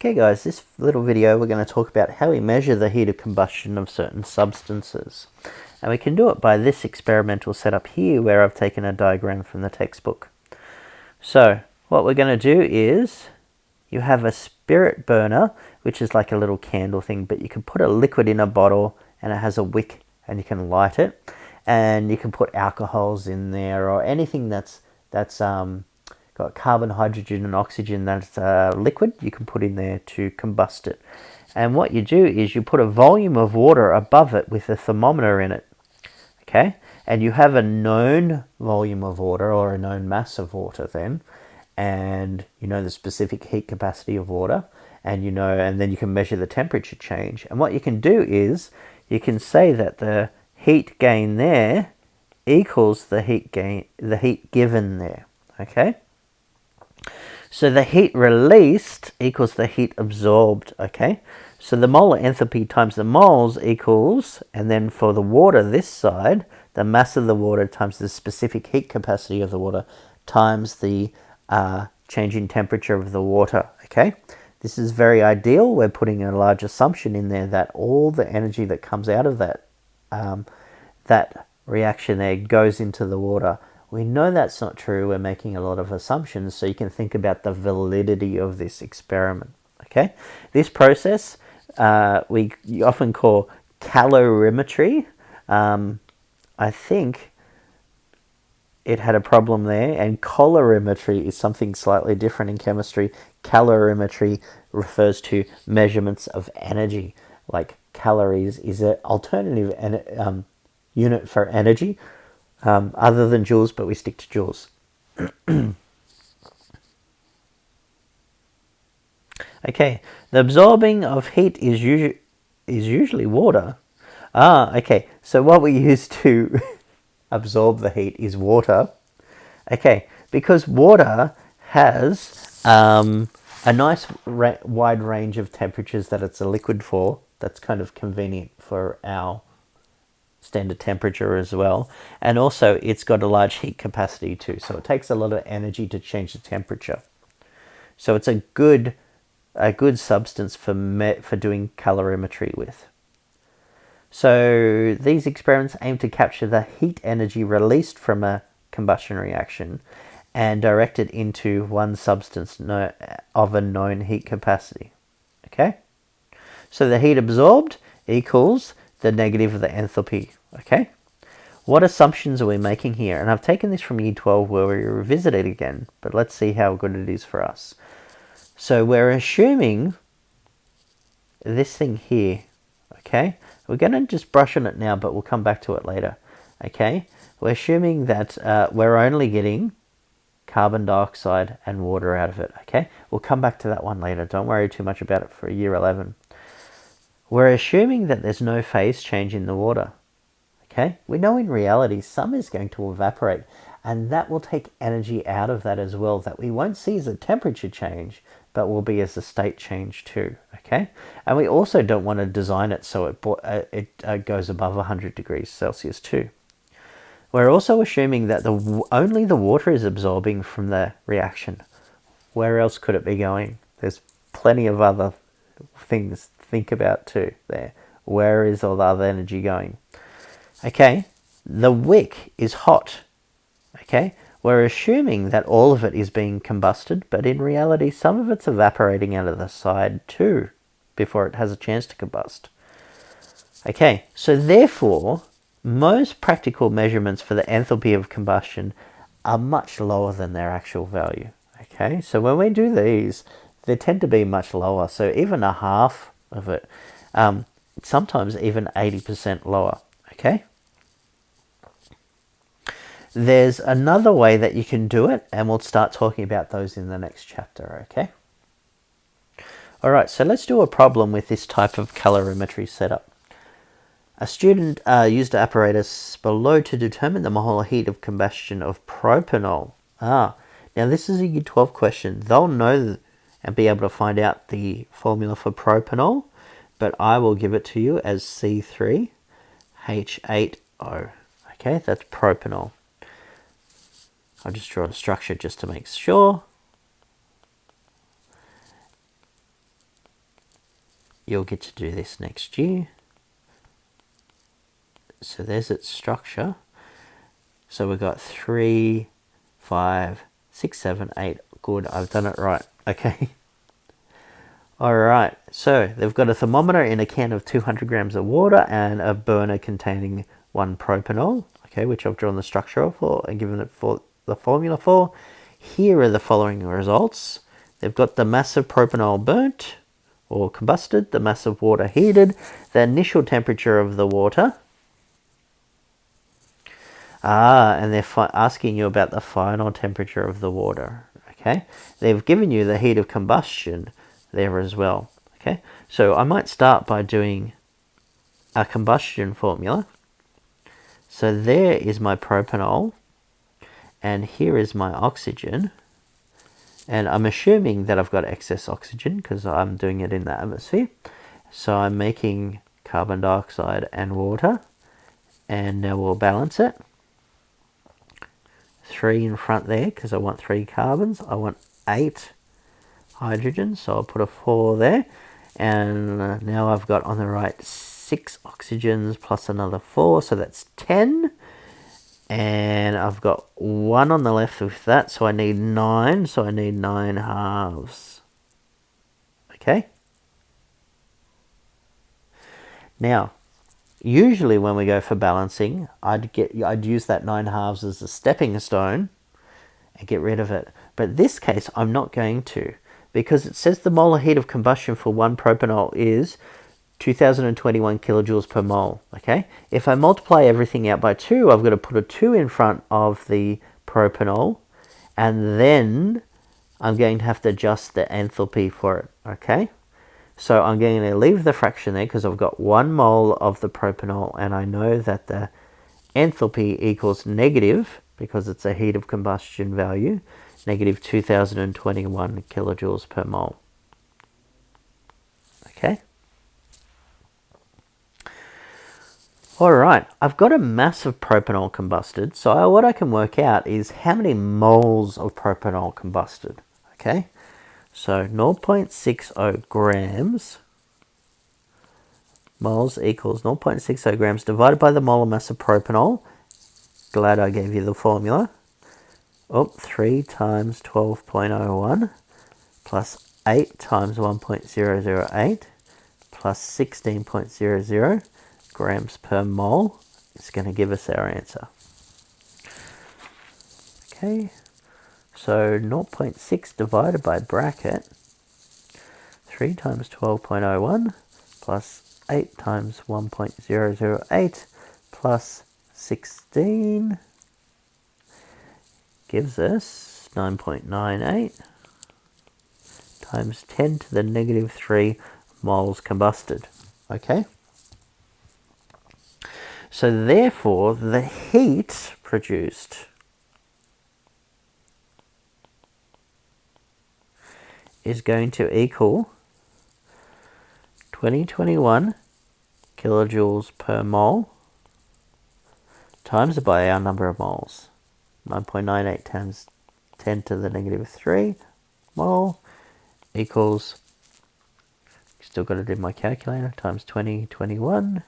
Okay guys, this little video we're going to talk about how we measure the heat of combustion of certain substances. And we can do it by this experimental setup here where I've taken a diagram from the textbook. So what we're going to do is you have a spirit burner, which is like a little candle thing, but you can put a liquid in a bottle and it has a wick and you can light it. And you can put alcohols in there or anything that's got carbon, hydrogen and oxygen that's liquid, you can put in there to combust it. And what you do is you put a volume of water above it with a thermometer in it. Okay, and you have a known volume of water or a known mass of water then, and you know the specific heat capacity of water, and and then you can measure the temperature change. And what you can do is you can say that the heat gain there equals the heat given there. Okay, so the heat released equals the heat absorbed. Okay, so the molar enthalpy times the moles equals, and then for the water this side, the mass of the water times the specific heat capacity of the water times the change in temperature of the water. Okay, this is very ideal. We're putting a large assumption in there that all the energy that comes out of that reaction there goes into the water. We know that's not true. We're making a lot of assumptions, so you can think about the validity of this experiment. Okay, this process we often call calorimetry. I think it had a problem there, and colorimetry is something slightly different in chemistry. Calorimetry refers to measurements of energy, like calories is an alternative unit for energy, other than joules, but we stick to joules. Okay, the absorbing of heat is usually water. Okay, so what we use to absorb the heat is water. Okay, because water has a nice wide range of temperatures that it's a liquid for. That's kind of convenient for our standard temperature as well, and also it's got a large heat capacity too, so it takes a lot of energy to change the temperature. So it's a good substance for doing calorimetry with. So these experiments aim to capture the heat energy released from a combustion reaction and direct it into one substance of a known heat capacity. Okay, so the heat absorbed equals the negative of the enthalpy. Okay, what assumptions are we making here? And I've taken this from year 12 where we revisit it again, but let's see how good it is for us. So we're assuming this thing here. Okay, we're going to just brush on it now, but we'll come back to it later. Okay, we're assuming that we're only getting carbon dioxide and water out of it. Okay, we'll come back to that one later. Don't worry too much about it for year 11. We're assuming that there's no phase change in the water. Okay, we know in reality some is going to evaporate, and that will take energy out of that as well, that we won't see as a temperature change, but will be as a state change too. Okay, and we also don't want to design it so it goes above 100 degrees Celsius too. We're also assuming that only the water is absorbing from the reaction. Where else could it be going? There's plenty of other things to think about too there. Where is all the other energy going? Okay, the wick is hot. Okay, we're assuming that all of it is being combusted, but in reality some of it's evaporating out of the side too before it has a chance to combust. Okay, so therefore most practical measurements for the enthalpy of combustion are much lower than their actual value. Okay, so when we do these, they tend to be much lower, so even a half of it, sometimes even 80% lower. Okay, there's another way that you can do it, and we'll start talking about those in the next chapter. Okay, alright, so let's do a problem with this type of calorimetry setup. A student used apparatus below to determine the molar heat of combustion of propanol. Now this is a year 12 question. They'll know and be able to find out the formula for propanol, but I will give it to you as C3H8O. Okay, that's propanol. I'll just draw a structure just to make sure. you'll get to do this next year. So there's its structure. So we've got 3, 5, 6, 7, 8. Good, I've done it right. Okay. Alright, so they've got a thermometer in a can of 200 grams of water and a burner containing 1 propanol, okay, which I've drawn the structure of for and given it for the formula for. Here are the following results. They've got the mass of propanol burnt or combusted, the mass of water heated, the initial temperature of the water. And they're asking you about the final temperature of the water, okay? They've given you the heat of combustion there as well, okay? So I might start by doing a combustion formula. So there is my propanol, and here is my oxygen. And I'm assuming that I've got excess oxygen because I'm doing it in the atmosphere. So I'm making carbon dioxide and water, and now we'll balance it. 3 in front there because I want 3 carbons. I want 8 hydrogen, so I'll put a 4 there. And now I've got on the right 6 oxygens plus another 4, so that's 10. And I've got 1 on the left with that, so I need 9, so I need 9 halves. Okay? Now, usually when we go for balancing, I'd use that 9 halves as a stepping stone and get rid of it. But this case, I'm not going to, because it says the molar heat of combustion for 1 propanol is 2021 kilojoules per mole, okay? If I multiply everything out by 2, I've got to put a 2 in front of the propanol, and then I'm going to have to adjust the enthalpy for it, okay? So I'm going to leave the fraction there because I've got 1 mole of the propanol, and I know that the enthalpy equals negative, because it's a heat of combustion value, negative 2021 kilojoules per mole. Okay? Alright, I've got a mass of propanol combusted, so what I can work out is how many moles of propanol combusted. Okay? So 0.60 grams moles equals 0.60 grams divided by the molar mass of propanol. Glad I gave you the formula. 3 times 12.01 plus 8 times 1.008 plus 16.00 grams per mole is going to give us our answer. Okay, so 0.6 divided by bracket 3 times 12.01 plus 8 times 1.008 plus 16 gives us 9.98 times 10 to the negative 3 moles combusted. Okay? So therefore, the heat produced is going to equal 2021 kilojoules per mole times by our number of moles. 9.98 times 10 to the negative 3 mole equals, still got to do my calculator, times 2021,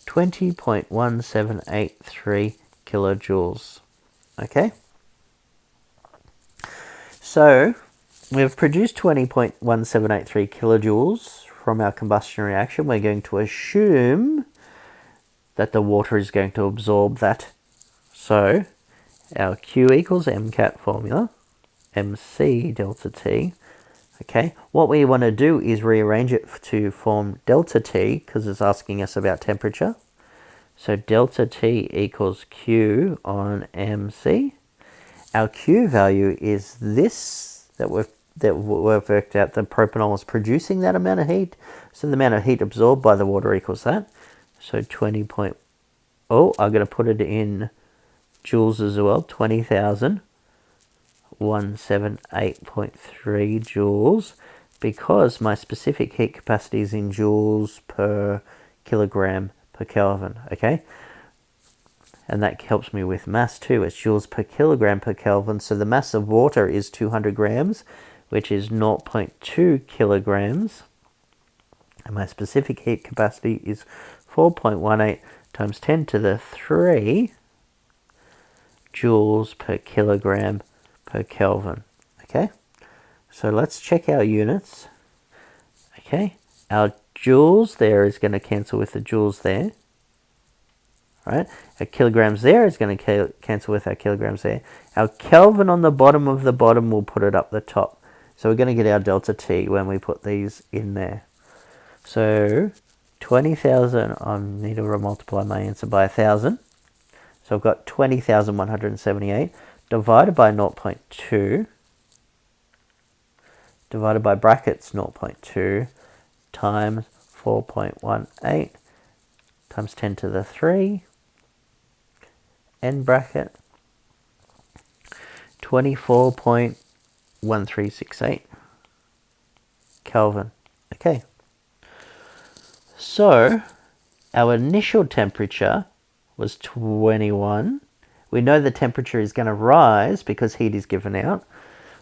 20.1783 kilojoules. Okay? So, we've produced 20.1783 kilojoules from our combustion reaction. We're going to assume that the water is going to absorb that. So, our Q equals MCAT formula, MC delta T. Okay, what we want to do is rearrange it to form delta T, because it's asking us about temperature. So delta T equals Q on MC. Our Q value is this, that we've worked out. The propanol is producing that amount of heat. So the amount of heat absorbed by the water equals that. So 20. I'm going to put it in joules as well. 20,000. 178.3 joules, because my specific heat capacity is in joules per kilogram per Kelvin, okay? And that helps me with mass too. It's joules per kilogram per Kelvin. So the mass of water is 200 grams, which is 0.2 kilograms. And my specific heat capacity is 4.18 times 10 to the 3 joules per kilogram per Kelvin. Okay, so let's check our units. Okay, our joules there is going to cancel with the joules there. Right, our kilograms there is going to cancel with our kilograms there. Our Kelvin on the bottom of the bottom will put it up the top. So we're going to get our delta T when we put these in there. So 20,000, I need to multiply my answer by 1,000. So I've got 20,178 divided by 0.2 divided by brackets 0.2 times 4.18 times 10 to the 3 end bracket 24.1368 Kelvin. Okay, so our initial temperature was 21. We know the temperature is going to rise because heat is given out.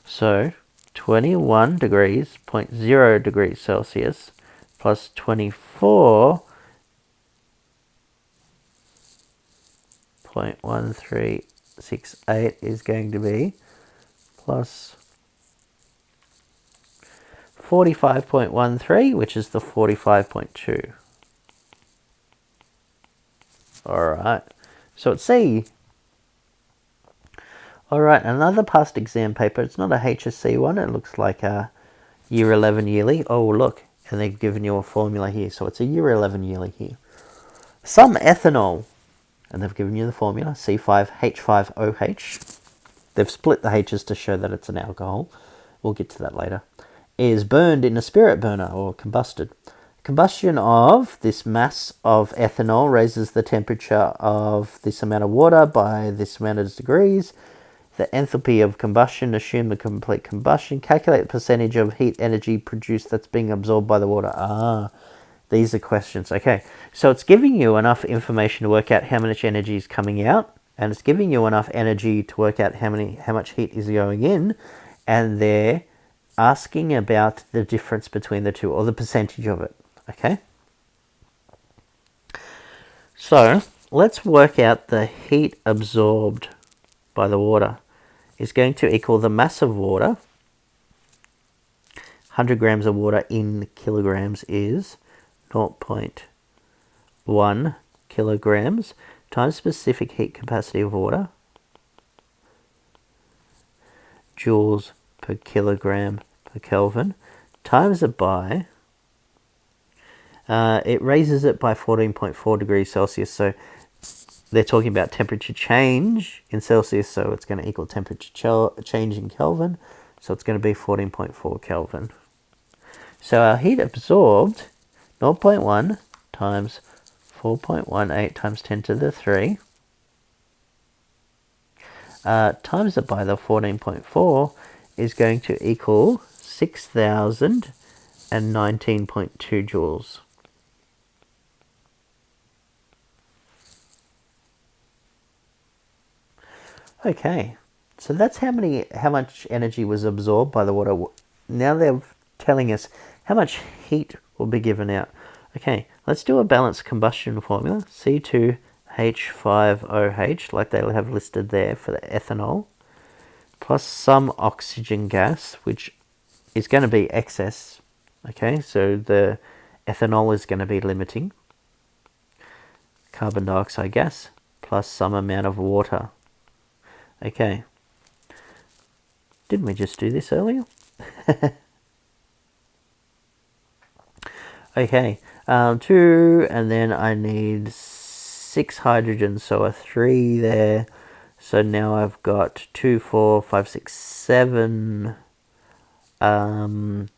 So 21 degrees, 0.0 degrees Celsius plus 24.1368 is going to be plus 45.13, which is the 45.2. All right, so it's C. All right, another past exam paper. It's not a HSC one. It looks like a Year 11 yearly. Oh, look, and they've given you a formula here. So it's a Year 11 yearly here. Some ethanol, and they've given you the formula, C5H5OH. They've split the H's to show that it's an alcohol. We'll get to that later. Is burned in a spirit burner or combusted. Combustion of this mass of ethanol raises the temperature of this amount of water by this amount of degrees. The enthalpy of combustion, assume the complete combustion. Calculate the percentage of heat energy produced that's being absorbed by the water. Ah, these are questions. Okay, so it's giving you enough information to work out how much energy is coming out, and it's giving you enough energy to work out how much heat is going in, and they're asking about the difference between the two, or the percentage of it. Okay, so let's work out the heat absorbed by the water is going to equal the mass of water. 100 grams of water in kilograms is 0.1 kilograms times specific heat capacity of water, joules per kilogram per Kelvin, times it by, it raises it by 14.4 degrees Celsius. So they're talking about temperature change in Celsius, so it's going to equal temperature change in Kelvin. So it's going to be 14.4 Kelvin. So our heat absorbed, 0.1 times 4.18 times 10 to the 3, times it by the 14.4 is going to equal 6,019.2 joules. Okay, so that's how much energy was absorbed by the water. Now they're telling us how much heat will be given out. Okay, let's do a balanced combustion formula. C2H5OH, like they have listed there for the ethanol, plus some oxygen gas, which is going to be excess. Okay, so the ethanol is going to be limiting. Carbon dioxide gas, plus some amount of water. Okay, didn't we just do this earlier? Okay, 2, and then I need 6 hydrogen, so a 3 there. So now I've got 2, 4, 5, 6, 7. So I'm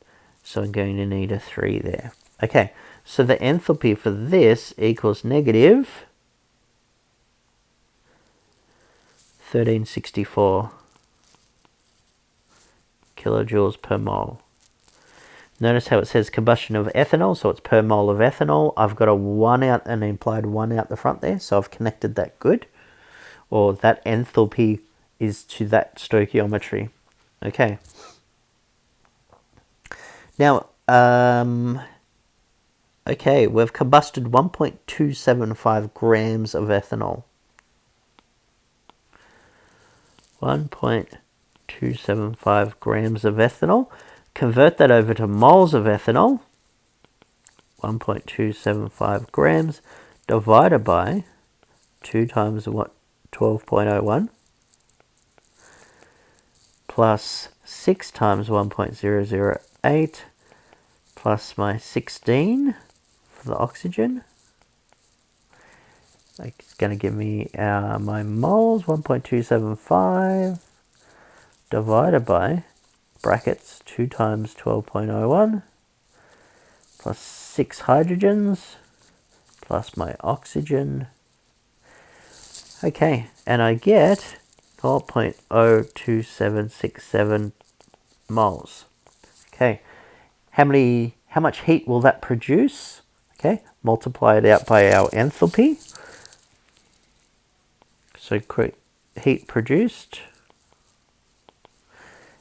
going to need a 3 there. Okay, so the enthalpy for this equals negative 1364 kilojoules per mole. Notice how it says combustion of ethanol, so it's per mole of ethanol. I've got a 1 out, an implied 1 out the front there, so I've connected that good. Or that enthalpy is to that stoichiometry. Okay. Now, okay, we've combusted 1.275 grams of ethanol. 1.275 grams of ethanol. Convert that over to moles of ethanol. 1.275 grams divided by 2 times what? 12.01 plus 6 times 1.008 plus my 16 for the oxygen. It's going to give me my moles, 1.275 divided by brackets 2 times 12.01 plus 6 hydrogens plus my oxygen. Okay, and I get 0.02767 moles. Okay, how much heat will that produce? Okay, multiply it out by our enthalpy. So heat produced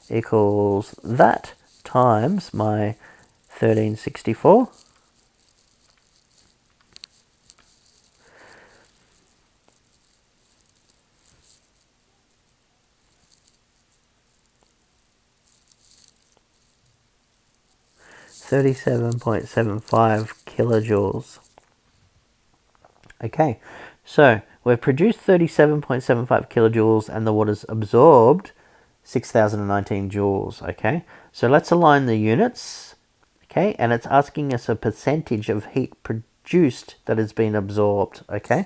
equals that times my 1364. .75 kilojoules. Okay, so we've produced 37.75 kilojoules and the water's absorbed 6,019 joules. Okay, so let's align the units. Okay, and it's asking us a percentage of heat produced that has been absorbed. Okay,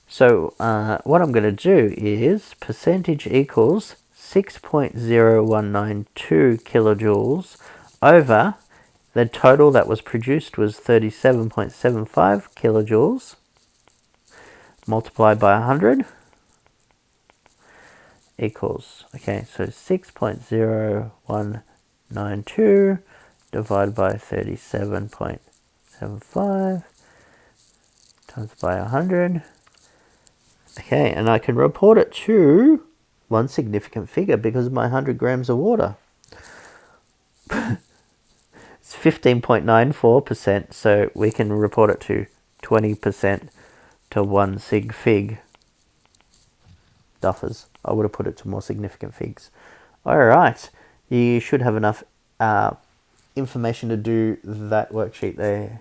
so what I'm going to do is percentage equals 6.0192 kilojoules over the total that was produced was 37.75 kilojoules multiplied by 100 equals, okay, so 6.0192 divided by 37.75 times by 100. Okay, and I can report it to one significant figure because of my 100 grams of water. It's 15.94%, so we can report it to 20% to 1 sig fig. Duffers. I would have put it to more significant figs. Alright, you should have enough information to do that worksheet there.